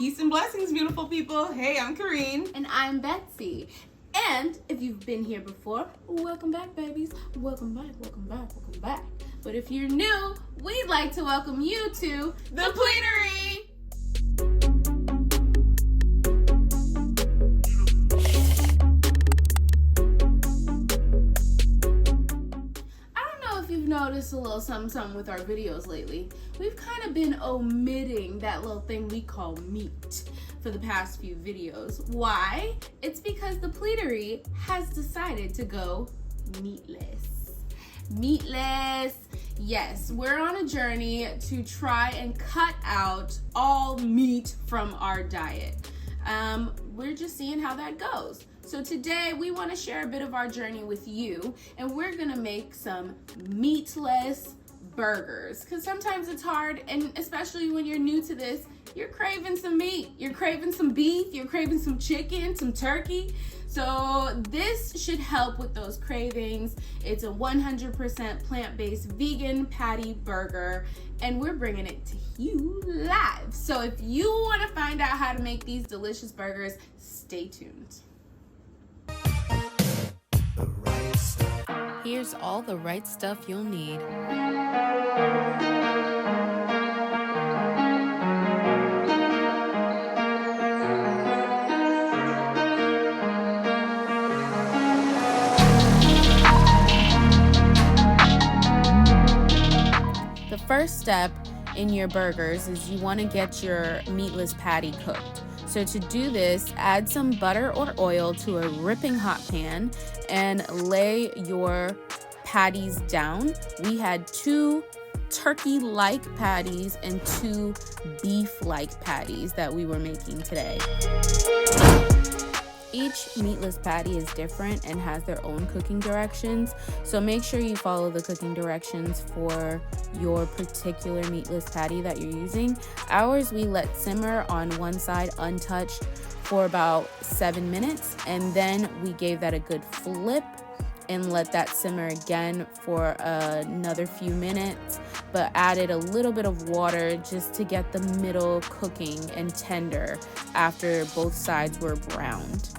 Peace and blessings, beautiful people. Hey, I'm Kareen. And I'm Betsy. And if you've been here before, welcome back, babies. Welcome back, welcome back, welcome back. But if you're new, we'd like to welcome you to The Pleatery. Noticed a little something with our videos lately. We've kind of been omitting that little thing we call meat for the past few videos. Why? It's because the Pleatery has decided to go meatless. Meatless. Yes, we're on a journey to try and cut out all meat from our diet. We're just seeing how that goes. So today we want to share a bit of our journey with you, and we're gonna make some meatless burgers, because sometimes it's hard, and especially when you're new to this, you're craving some meat, you're craving some beef, you're craving some chicken, some turkey. So this should help with those cravings. It's a 100% plant-based vegan patty burger, and we're bringing it to you live. So if you want to find out how to make these delicious burgers, stay tuned. Here's all the right stuff you'll need. The first step in your burgers is you want to get your meatless patty cooked. So to do this, add some butter or oil to a ripping hot pan and lay your patties down. We had 2 turkey-like patties and 2 beef-like patties that we were making today. Each meatless patty is different and has their own cooking directions, so make sure you follow the cooking directions for your particular meatless patty that you're using. Ours we let simmer on one side untouched for about 7 minutes, and then we gave that a good flip and let that simmer again for another few minutes, but added a little bit of water just to get the middle cooking and tender after both sides were browned.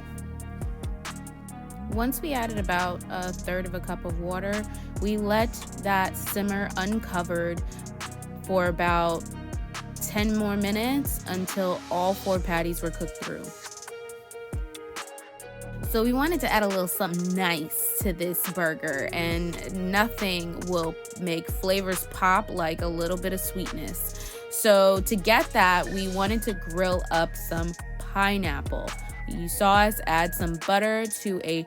Once we added about 1/3 of a cup of water, we let that simmer uncovered for about 10 more minutes until all 4 patties were cooked through. So we wanted to add a little something nice to this burger, and nothing will make flavors pop like a little bit of sweetness. So to get that, we wanted to grill up some pineapple. You saw us add some butter to a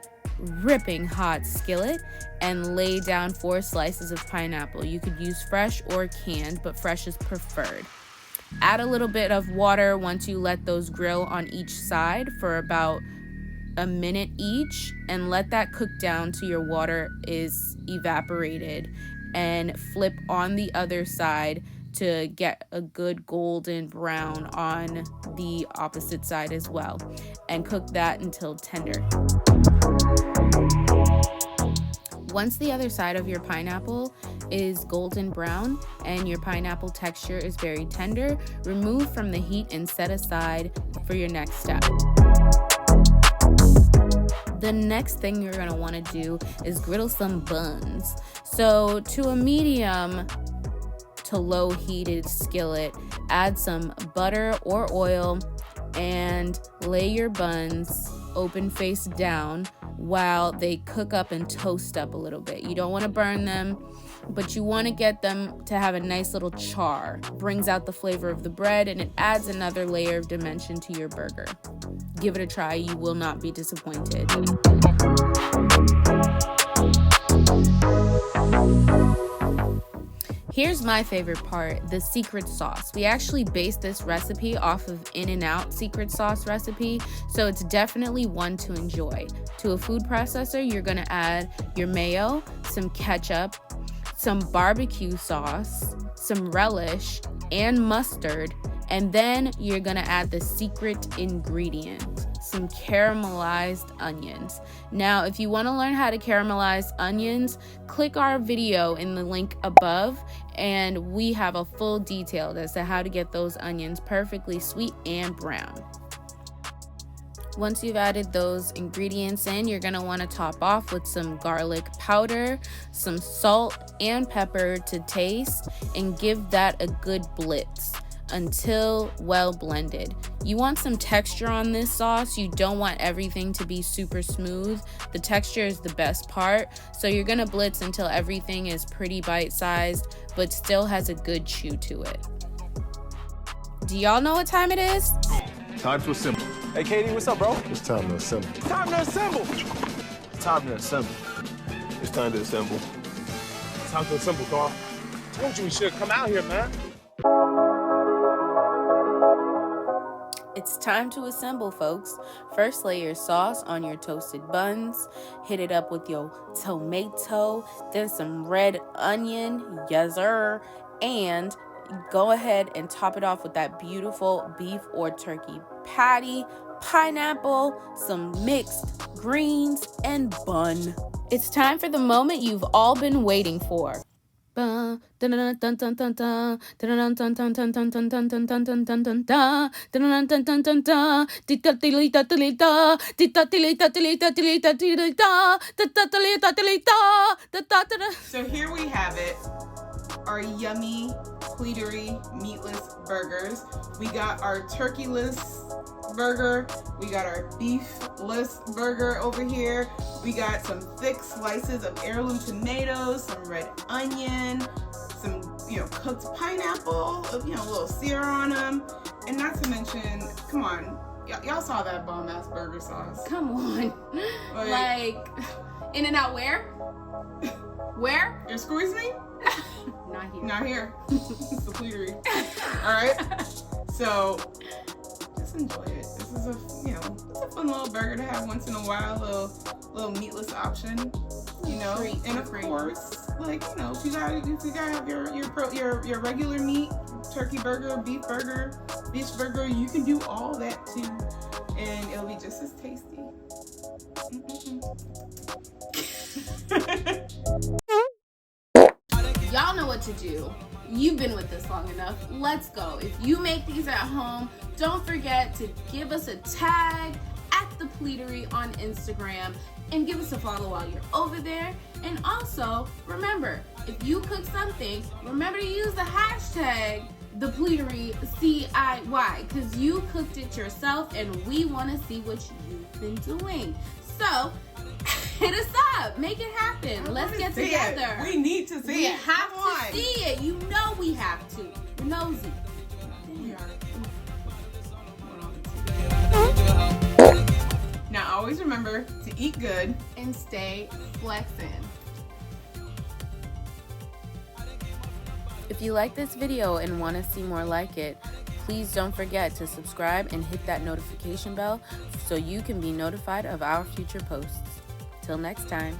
ripping hot skillet and lay down 4 slices of pineapple. You could use fresh or canned, but fresh is preferred. Add a little bit of water once you let those grill on each side for about a minute each, and let that cook down till your water is evaporated, and flip on the other side to get a good golden brown on the opposite side as well, and cook that until tender. Once the other side of your pineapple is golden brown and your pineapple texture is very tender, remove from the heat and set aside for your next step. The next thing you're going to want to do is griddle some buns. So to a medium to low heated skillet, add some butter or oil and lay your buns open face down while they cook up and toast up a little bit. You don't want to burn them, but you want to get them to have a nice little char. Brings out the flavor of the bread, and it adds another layer of dimension to your burger. Give it a try, you will not be disappointed. Here's my favorite part, the secret sauce. We actually based this recipe off of In-N-Out secret sauce recipe, so it's definitely one to enjoy. To a food processor, you're gonna add your mayo, some ketchup, some barbecue sauce, some relish, and mustard, And then you're gonna add the secret ingredient, some caramelized onions. Now, if you wanna learn how to caramelize onions, click our video in the link above, and we have a full detail as to how to get those onions perfectly sweet and brown. Once you've added those ingredients in, you're gonna wanna top off with some garlic powder, some salt and pepper to taste, and give that a good blitz until well blended. You want some texture on this sauce. You don't want everything to be super smooth. The texture is the best part. So you're gonna blitz until everything is pretty bite-sized, but still has a good chew to it. Do y'all know what time it is? Time to assemble. Hey, Katie, what's up, bro? It's time to assemble. Time to assemble. Time to assemble. It's time to assemble. Time to assemble, Carl. Told you we should come out here, man. It's time to assemble, folks. First, lay your sauce on your toasted buns. Hit it up with your tomato, then some red onion, yes sir, and go ahead and top it off with that beautiful beef or turkey patty, pineapple, some mixed greens, and bun. It's time for the moment you've all been waiting for. So here we have it. Our yummy Pleatery meatless burgers. We got our turkeyless burger. We got our beefless burger over here. We got some thick slices of heirloom tomatoes, some red onion, some cooked pineapple, a little SEAR on them, and not to mention, come on, y'all saw that bomb-ass burger sauce. Come on, like In-N-Out where? Where? Excuse me? Not here. Not here. It's the Pleatery. All right. So just enjoy it. This is it's a fun little burger to have once in a while. Little meatless option. Treat. And of course, if you gotta have your regular meat, turkey burger, beef burger, fish burger, you can do all that too, and it'll be just as tasty. Y'all know what to do. You've been with us long enough. Let's go. If you make these at home, don't forget to give us a tag at the Pleatery on Instagram and give us a follow while you're over there. And also, remember, if you cook something, remember to use the hashtag the Pleatery CIY, because you cooked it yourself and we want to see what you've been doing. So hit us up, make it happen. Let's get together. We need to see it. We have to see it. You know we have to. We're nosy. We are. Now always remember to eat good And stay flexing. If you like this video and want to see more like it, please don't forget to subscribe and hit that notification bell so you can be notified of our future posts. Till next time.